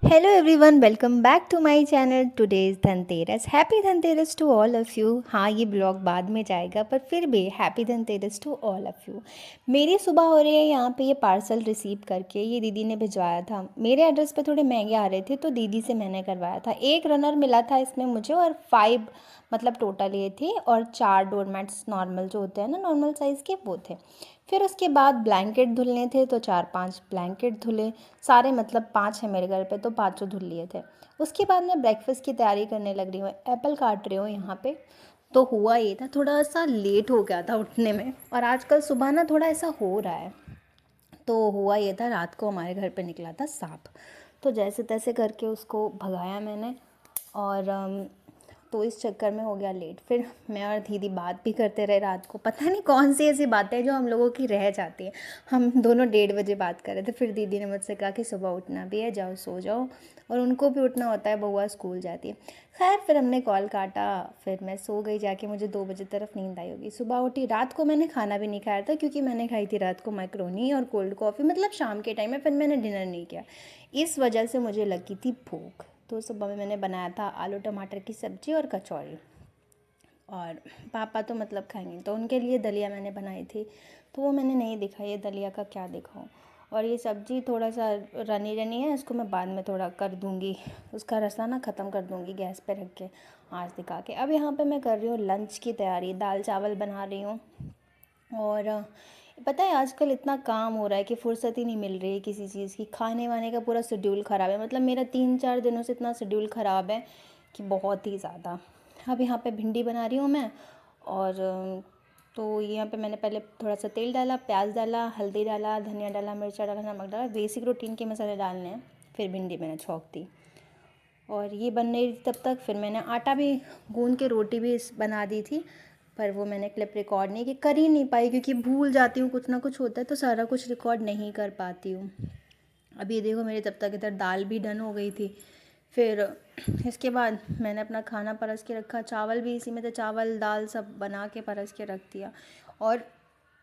Hello everyone, welcome back to my channel. Today is Dhanteras. Happy Dhanteras to all of you. हाँ, ये blog बाद में जाएगा पर फिर भी happy Dhanteras to all of you. मेरी सुबह हो रही है यहाँ पे ये पार्सल रिसीव करके. ये दीदी ने भिजवाया था. मेरे एड्रेस पे थोड़े महंगे आ रहे थे तो दीदी से मैंने करवाया था. एक रनर मिला था इसमें मुझे और 5 मतलब टोटल ये थे और 4 डोरमैट्स नॉर्मल जो होते हैं ना नॉर्मल साइज़ के वो थे. फिर उसके बाद ब्लैंकेट धुलने थे तो 4-5 ब्लैंकेट धुले. सारे मतलब 5 है मेरे घर पे तो पाँचों धुल लिए थे. उसके बाद मैं ब्रेकफास्ट की तैयारी करने लग रही हूँ. एप्पल काट रही हूँ यहाँ पे. तो हुआ ये था थोड़ा सा लेट हो गया था उठने में और आजकल सुबह ना थोड़ा ऐसा हो रहा है. तो हुआ ये था रात को हमारे घर पे निकला था सांप. तो जैसे तैसे करके उसको भगाया मैंने और तो इस चक्कर में हो गया लेट. फिर मैं और दीदी बात भी करते रहे रात को. पता नहीं कौन सी ऐसी बातें हैं जो हम लोगों की रह जाती हैं. हम दोनों 1:30 बजे बात कर रहे थे. फिर दीदी ने मुझसे कहा कि सुबह उठना भी है, जाओ सो जाओ. और उनको भी उठना होता है, बउआ स्कूल जाती है. खैर फिर हमने कॉल काटा. फिर मैं सो गई जाके. मुझे 2 बजे तरफ नींद आई होगी. सुबह उठी. रात को मैंने खाना भी नहीं खाया था क्योंकि मैंने खाई थी रात को मैक्रोनी और कोल्ड कॉफ़ी, मतलब शाम के टाइम में. फिर मैंने डिनर नहीं किया. इस वजह से मुझे लगी थी भूख. तो सुबह में मैंने बनाया था आलू टमाटर की सब्ज़ी और कचौड़ी. और पापा तो मतलब खाएंगे तो उनके लिए दलिया मैंने बनाई थी. तो वो मैंने नहीं दिखाई है दलिया का क्या दिखाऊं. और ये सब्ज़ी थोड़ा सा रनी रनी है, इसको मैं बाद में थोड़ा कर दूँगी. उसका रसा ना ख़त्म कर दूँगी गैस पे रख के आँच दिखा के. अब यहाँ पे मैं कर रही हूँ लंच की तैयारी. दाल चावल बना रही हूँ. और पता है आजकल इतना काम हो रहा है कि फुर्सत ही नहीं मिल रही है किसी चीज़ की. खाने वाने का पूरा शेड्यूल ख़राब है. मतलब मेरा 3-4 दिनों से इतना शेड्यूल ख़राब है कि बहुत ही ज़्यादा. अब यहाँ पे भिंडी बना रही हूँ मैं. और तो यहाँ पे मैंने पहले थोड़ा सा तेल डाला, प्याज डाला, हल्दी डाला, धनिया डाला, मिर्चा डाला, नमक डाला. बेसिक रूटीन के मसाले डालने हैं. फिर भिंडी मैंने छौंक दी और ये बन रही थी तब तक. फिर मैंने आटा भी गूंद के रोटी भी बना दी थी. पर वो मैंने क्लिप रिकॉर्ड नहीं की, कर ही नहीं पाई क्योंकि भूल जाती हूँ. कुछ ना कुछ होता है तो सारा कुछ रिकॉर्ड नहीं कर पाती हूँ. अब ये देखो मेरी तब तक इधर दाल भी डन हो गई थी. फिर इसके बाद मैंने अपना खाना परस के रखा. चावल भी इसी में थे. चावल दाल सब बना के परस के रख दिया. और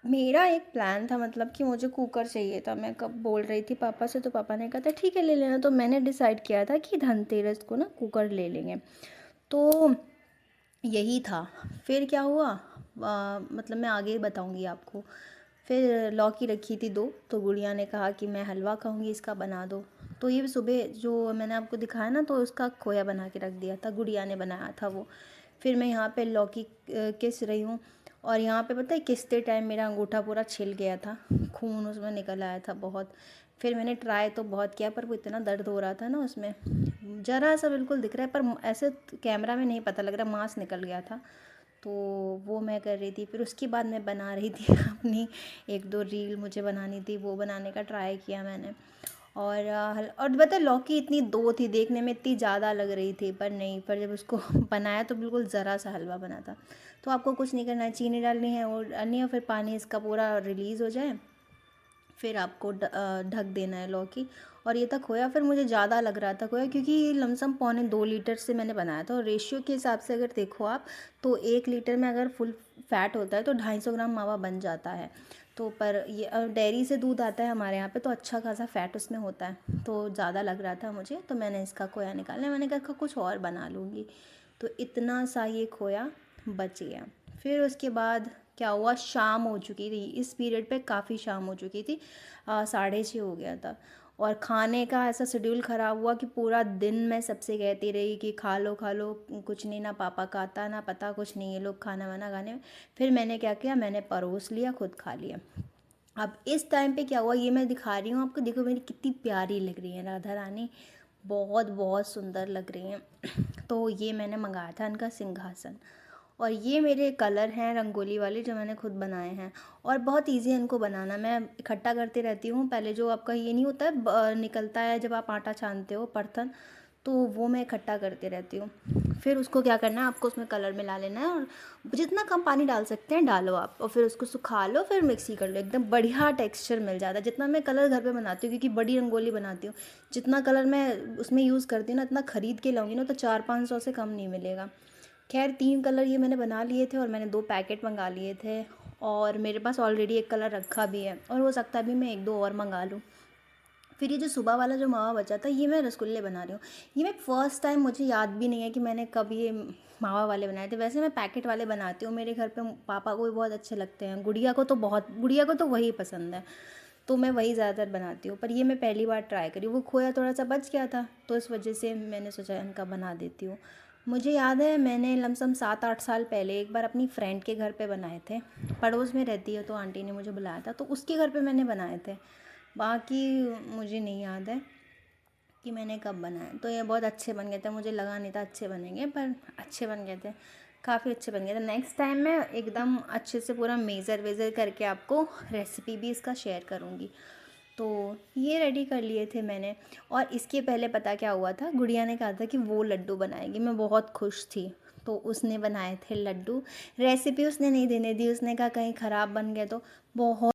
मेरा एक प्लान था, मतलब कि मुझे कुकर चाहिए था. मैं कब बोल रही थी पापा से तो पापा ने कहा था ठीक है ले लेना. तो मैंने डिसाइड किया था कि धनतेरस को ना कुकर ले लेंगे. तो यही था. फिर क्या हुआ मतलब मैं आगे बताऊंगी आपको. फिर लौकी रखी थी 2 तो गुड़िया ने कहा कि मैं हलवा खाऊंगी, इसका बना दो. तो ये सुबह जो मैंने आपको दिखाया ना तो उसका खोया बना के रख दिया था, गुड़िया ने बनाया था वो. फिर मैं यहाँ पे लौकी किस रही हूँ. और यहाँ पे पता है किसते टाइम मेरा अंगूठा पूरा छिल गया था. खून उसमें निकल आया था बहुत. फिर मैंने ट्राई तो बहुत किया पर वो इतना दर्द हो रहा था ना उसमें. ज़रा सा बिल्कुल दिख रहा है पर ऐसे कैमरा में नहीं पता लग रहा, मांस निकल गया था. तो वो मैं कर रही थी. फिर उसके बाद मैं बना रही थी अपनी 1-2 रील मुझे बनानी थी, वो बनाने का ट्राई किया मैंने. और पता है लौकी इतनी 2 थी, देखने में इतनी ज़्यादा लग रही थी पर नहीं. पर जब उसको बनाया तो बिल्कुल ज़रा सा हलवा बना था. तो आपको कुछ नहीं करना है, चीनी डालनी है और डालनी है. फिर पानी इसका पूरा रिलीज़ हो जाए फिर आपको ढक देना है लौकी. और ये तक खोया फिर मुझे ज़्यादा लग रहा था खोया क्योंकि लमसम 1.25 लीटर से मैंने बनाया था. और रेशियो के हिसाब से अगर देखो आप तो 1 लीटर में अगर फुल फैट होता है तो 250 ग्राम मावा बन जाता है. तो पर ये डेयरी से दूध आता है हमारे यहाँ पे तो अच्छा खासा फ़ैट उसमें होता है. तो ज़्यादा लग रहा था मुझे तो मैंने इसका खोया निकाला. मैंने कहा कुछ और बना लूँगी. तो इतना सा ये खोया बच गया. फिर उसके बाद क्या हुआ, शाम हो चुकी थी. इस पीरियड पे काफ़ी शाम हो चुकी थी. 6:30 हो गया था. और खाने का ऐसा शेड्यूल ख़राब हुआ कि पूरा दिन मैं सबसे कहती रही कि खा लो खा लो. कुछ नहीं, ना पापा का आता ना पता कुछ नहीं, ये लोग खाना वाना खाने में. फिर मैंने क्या किया, मैंने परोस लिया, खुद खा लिया. अब इस टाइम पे क्या हुआ ये मैं दिखा रही हूँ आपको. देखो मेरी कितनी प्यारी लग रही है राधा रानी, बहुत बहुत सुंदर लग रही हैं. तो ये मैंने मंगाया था इनका सिंहासन. और ये मेरे कलर हैं रंगोली वाले जो मैंने खुद बनाए हैं. और बहुत इजी है इनको बनाना. मैं इकट्ठा करती रहती हूँ. पहले जो आपका ये नहीं होता है निकलता है जब आप आटा छानते हो बर्तन, तो वो मैं इकट्ठा करती रहती हूँ. फिर उसको क्या करना है, आपको उसमें कलर मिला लेना है और जितना कम पानी डाल सकते हैं डालो आप. और फिर उसको सुखा लो, फिर मिक्सी कर लो. एकदम बढ़िया टेक्सचर मिल जाता है. जितना मैं कलर घर पे बनाती हूँ क्योंकि बड़ी रंगोली बनाती हूँ, जितना कलर मैं उसमें यूज़ करती हूँ ना इतना ख़रीद के लाऊंगी ना तो 400-500 से कम नहीं मिलेगा. खैर 3 कलर ये मैंने बना लिए थे और मैंने 2 पैकेट मंगा लिए थे. और मेरे पास ऑलरेडी एक कलर रखा भी है और हो सकता है भी मैं 1-2 और मंगा लूँ. फिर ये जो सुबह वाला जो मावा बचा था, ये मैं रसगुल्ले बना रही हूँ। ये मैं फ़र्स्ट टाइम, मुझे याद भी नहीं है कि मैंने कब ये मावा वाले बनाए थे। वैसे मैं पैकेट वाले बनाती हूँ, मेरे घर पे पापा को भी बहुत अच्छे लगते हैं, गुड़िया को तो वही पसंद है, तो मैं वही ज़्यादातर बनाती हूँ। पर ये मैं पहली बार ट्राई करी, वो खोया थोड़ा सा बच गया था, तो इस वजह से मैंने सोचा इनका बना देती हूँ। मुझे याद है मैंने लमसम 7-8 साल पहले एक बार अपनी फ्रेंड के घर पे बनाए थे। पड़ोस में रहती है तो आंटी ने मुझे बुलाया था, तो उसके घर पे मैंने बनाए थे। बाकी मुझे नहीं याद है कि मैंने कब बनाए। तो ये बहुत अच्छे बन गए थे, मुझे लगा नहीं था अच्छे बनेंगे, पर अच्छे बन गए थे, काफ़ी अच्छे बन गए थे। नेक्स्ट टाइम मैं एकदम अच्छे से पूरा मेज़र वेज़र करके आपको रेसिपी भी इसका शेयर करूँगी। तो ये रेडी कर लिए थे मैंने। और इसके पहले पता क्या हुआ था, गुड़िया ने कहा था कि वो लड्डू बनाएगी, मैं बहुत खुश थी, तो उसने बनाए थे लड्डू। रेसिपी उसने नहीं देने दी, उसने कहा कहीं ख़राब बन गए तो। बहुत